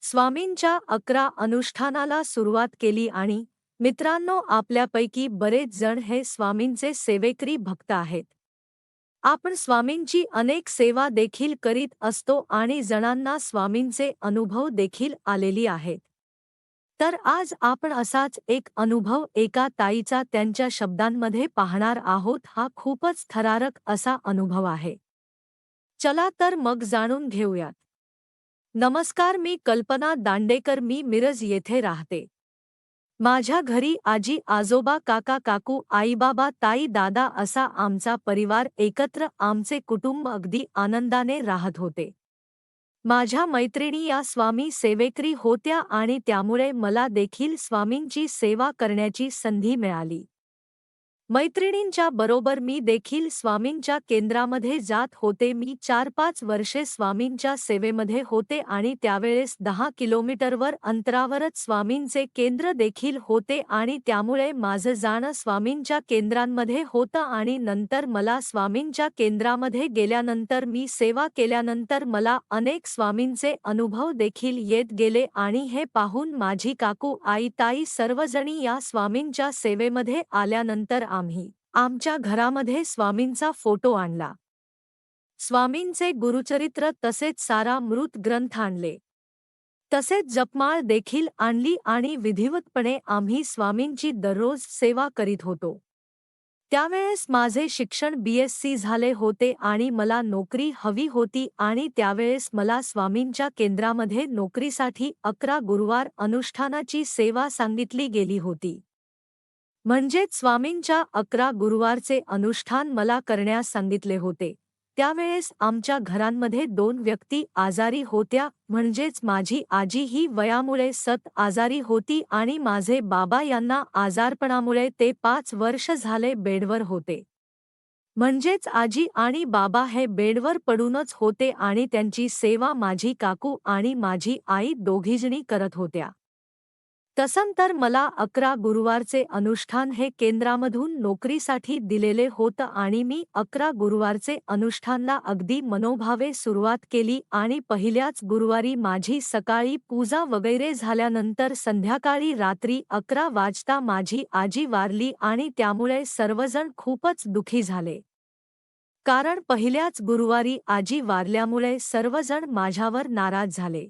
स्वामींच्या 11 अनुष्ठानाला सुरुवात केली आणि मित्रांनो, आपल्यापैकी बरेच जण हे स्वामींचे सेवेकरी भक्त आहेत. आपण स्वामींची अनेक सेवा देखील करीत असतो आणि जणांना स्वामींचे अनुभव देखील आलेली आहेत. तर आज आपण असाच एक अनुभव एका ताईचा त्यांच्या शब्दांमध्ये पाहणार आहोत. हा खूपच थरारक असा अनुभव आहे. चला तर मग जाणून घेऊयात. नमस्कार, मी कल्पना दांडेकर, मी मिरज येथे राहते. माझ्या घरी आजी आजोबा काका काकू आईबाबा ताई दादा असा आमचा परिवार एकत्र आमचे कुटुंब अगदी आनंदाने राहत होते. माझ्या मैत्रिणी या स्वामी सेवेकरी होत्या आणि त्यामुळे मला देखील स्वामींची सेवा करण्याची संधी मिळाली. मैत्रिणींच्या बरोबर मी देखील स्वामींच्या केंद्रामध्ये जात होते. मी 4-5 वर्षे स्वामींच्या सेवेमध्ये होते आणि त्यावेळेस 10 किलोमीटरवर अंतरावरच स्वामींचे केंद्र देखील होते आणि त्यामुळे माझं जाणं स्वामींच्या केंद्रांमध्ये होतं आणि नंतर मला स्वामींच्या केंद्रामध्ये गेल्यानंतर मी सेवा केल्यानंतर मला अनेक स्वामींचे अनुभव देखील येत गेले आणि हे पाहून माझी काकू आई ताई सर्वजणी या स्वामींच्या सेवेमध्ये आल्यानंतर आम्ही आमच्या घरामध्ये स्वामींचा फोटो आणला. स्वामींचे गुरुचरित्र तसेच सारा मृत ग्रंथ आणले. तसेच जपमाळ देखील आणली आणि विधिवतपणे आम्ही स्वामींची दररोज सेवा करीत होतो. त्यावेळेस माझे शिक्षण BSc झाले होते आणि मला नोकरी हवी होती आणि त्यावेळेस मला स्वामींच्या केंद्रामध्ये नोकरीसाठी 11 गुरुवार अनुष्ठानाची सेवा सांगितली गेली होती. म्हणजेच स्वामींच्या 11 गुरुवारचे अनुष्ठान मला करण्यास सांगितले होते. त्यावेळेस आमच्या घरांमध्ये 2 व्यक्ती आजारी होत्या, म्हणजेच माझी आजी ही वयामुळे आजारी होती आणि माझे बाबा यांना आजारपणामुळे ते 5 वर्ष झाले बेडवर होते. म्हणजेच आजी आणि बाबा हे बेडवर पडूनच होते आणि त्यांची सेवा माझी काकू आणि माझी आई दोघीजणी करत होत्या. तसंतर मला 11 गुरुवारचे अनुष्ठान हे केंद्रामधून नोकरीसाठी दिलेले होतं आणि मी 11 गुरुवारचे अनुष्ठानला अगदी मनोभावे सुरुवात केली आणि पहिल्याच गुरुवारी माझी सकाळी पूजा वगैरे झाल्यानंतर संध्याकाळी रात्री 11 वाजता माझी आजी वारली आणि त्यामुळे सर्वजण खूपच दुःखी झाले. कारण पहिल्याच गुरुवारी आजी वारल्यामुळे सर्वजण माझ्यावर नाराज झाले.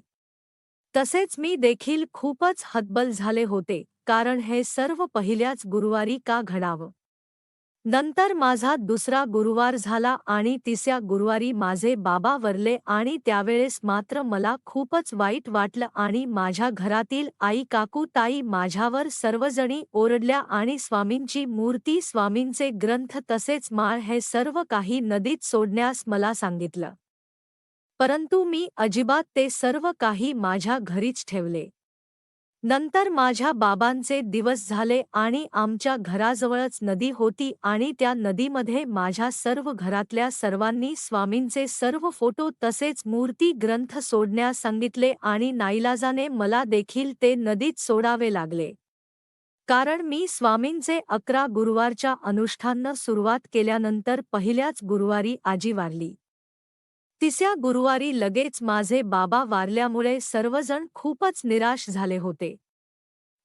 तसेच मी देखील खूपच हतबल झाले होते, कारण हे सर्व पहिल्याच गुरुवारी का घडावं. नंतर माझा दुसरा गुरुवार झाला आणि तिसऱ्या गुरुवारी माझे बाबा वारले आणि त्यावेळेस मात्र मला खूपच वाईट वाटलं आणि माझ्या घरातील आई काकू ताई माझ्यावर सर्वजणी ओरडल्या आणि स्वामींची मूर्ती स्वामींचे ग्रंथ तसेच माळ हे सर्व काही नदीत सोडण्यास मला सांगितलं. परंतु मी अजिबात ते सर्व काही माझ्या घरीच ठेवले. नंतर माझ्या बाबांचे दिवस झाले आणि आमच्या घराजवळच नदी होती आणि त्या नदीमध्ये माझ्या सर्व घरातल्या सर्वांनी स्वामींचे सर्व फोटो तसेच मूर्ती ग्रंथ सोडण्यास सांगितले आणि नाईलाजाने मला देखील ते नदीत सोडावे लागले. कारण मी स्वामींचे 11 गुरुवारच्या अनुष्ठानाला सुरुवात केल्यानंतर पहिल्याच गुरुवारी आजी वारली. तिसऱ्या गुरुवारी लगेच माझे बाबा वारल्यामुळे सर्वजण खूपच निराश झाले होते.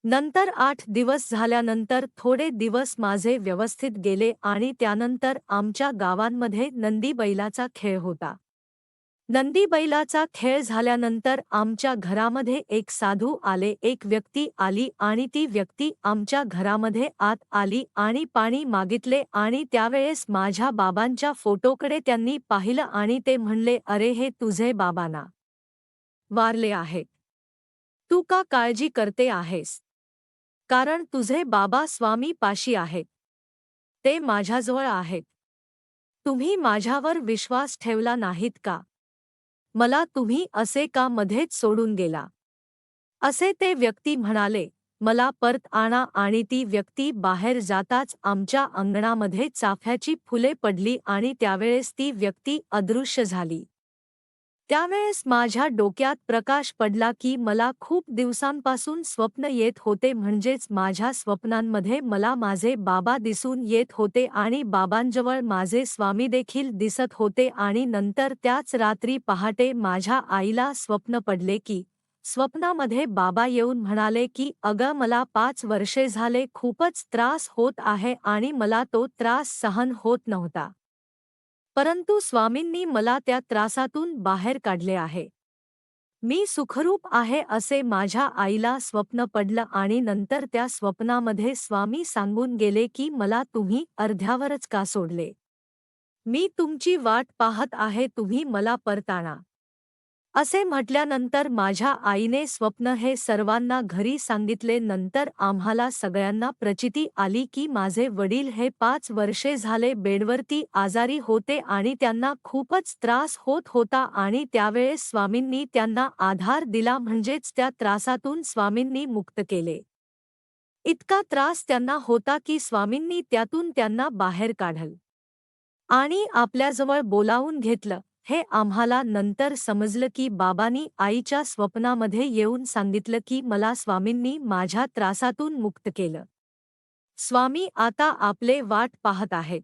नंतर 8 दिवस झाल्यानंतर थोडे दिवस माझे व्यवस्थित गेले आणि त्यानंतर आमच्या गावांमध्ये नंदी बैलाचा खेळ होता. नंदी बैलाचा खेळ झाल्यानंतर आमच्या घरामध्ये एक साधू आले, एक व्यक्ती आली आणि ती व्यक्ती आमच्या घरामध्ये आत आली आणि पाणी मागितले आणि त्यावेळेस माझ्या बाबांच्या फोटोकडे त्यांनी पाहिलं आणि ते म्हणले, "अरे, हे तुझे बाबा ना? वारले आहेत. तू का काळजी करते आहेस? कारण तुझे बाबा स्वामी पाशी आहेत. ते माझ्याजवळ आहेत. तुम्ही माझ्यावर विश्वास ठेवला नाहीत का? मला तुम्ही असे का मध्येच सोडून गेला?" असे ते व्यक्ती म्हणाले. मला परत आणा आणि ती व्यक्ती बाहेर जाताच आमच्या अंगणामध्ये चाफ्याची फुले पडली आणि त्यावेळेस ती व्यक्ती अदृश्य झाली. त्यावेळेस माझ्या डोक्यात प्रकाश पडला की मला खूप दिवसांपासून स्वप्न येत होते, म्हणजेच माझ्या स्वप्नांमध्ये मला माझे बाबा दिसून येत होते आणि बाबांजवळ माझे स्वामी देखील दिसत होते आणि नंतर त्याच रात्री पहाटे माझ्या आईला स्वप्न पडले की स्वप्नामध्ये बाबा येऊन म्हणाले की अगं मला 5 वर्षे झाले खूपच त्रास होत आहे आणि मला तो त्रास सहन होत नव्हता. परंतु स्वामींनी मला त्या त्रासातून बाहेर काढले आहे. मी सुखरूप आहे असे माझ्या आईला स्वप्न पडलं आणि नंतर त्या स्वप्नामध्ये स्वामी सांगून गेले की मला तुम्ही अर्ध्यावरच का सोडले? मी तुमची वाट पाहत आहे, तुम्ही मला परत आणा. असे म्हटल्यानंतर माझ्या आईने स्वप्न हे सर्वांना घरी सांगितले. नंतर आम्हाला सगळ्यांना प्रचिती आली की माझे वडील हे 5 वर्षे झाले बेडवरती आजारी होते आणि त्यांना खूपच त्रास होत होता आणि त्यावेळेस स्वामींनी त्यांना आधार दिला, म्हणजेच त्या त्रासातून स्वामींनी मुक्त केले. इतका त्रास त्यांना होता की स्वामींनी त्यातून त्यांना बाहेर काढलं आणि आपल्याजवळ बोलावून घेतलं. हे आम्हाला नंतर समजलं की बाबांनी आईच्या स्वप्नामध्ये येऊन सांगितलं की मला स्वामींनी माझ्या त्रासातून मुक्त केलं. स्वामी आता आपले वाट पाहत आहेत.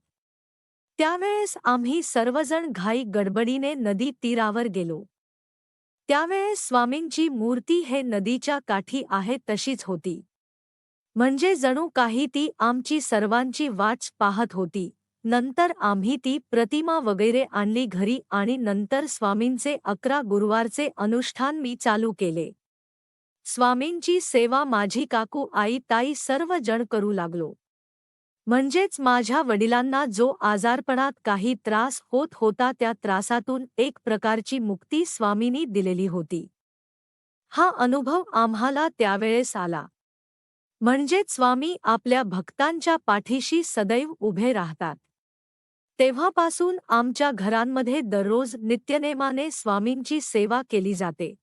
त्यावेळेस आम्ही सर्वजण घाई गडबडीने नदी तीरावर गेलो. त्यावेळेस स्वामींची मूर्ती हे नदीच्या काठी आहे तशीच होती. म्हणजे जणू काही ती आमची सर्वांची वाट पाहत होती. नंतर आम्ही ती प्रतिमा वगैरे आणली घरी आणि नंतर स्वामींचे 11 गुरुवारचे अनुष्ठान मी चालू केले. स्वामींची सेवा माझी काकू, आई, ताई सर्व जण करू लागलो. म्हणजेच माझ्या वडिलांना जो आजारपणात काही त्रास होत होता त्या त्रासातून एक प्रकारची मुक्ती स्वामींनी दिलेली होती. हा अनुभव आम्हाला त्यावेळेस आला. म्हणजेच स्वामी आपल्या भक्तांच्या पाठीशी सदैव उभे राहतात. तेव्हापासून आमच्या घरांमध्ये दररोज नित्यनेमाने स्वामींची सेवा केली जाते.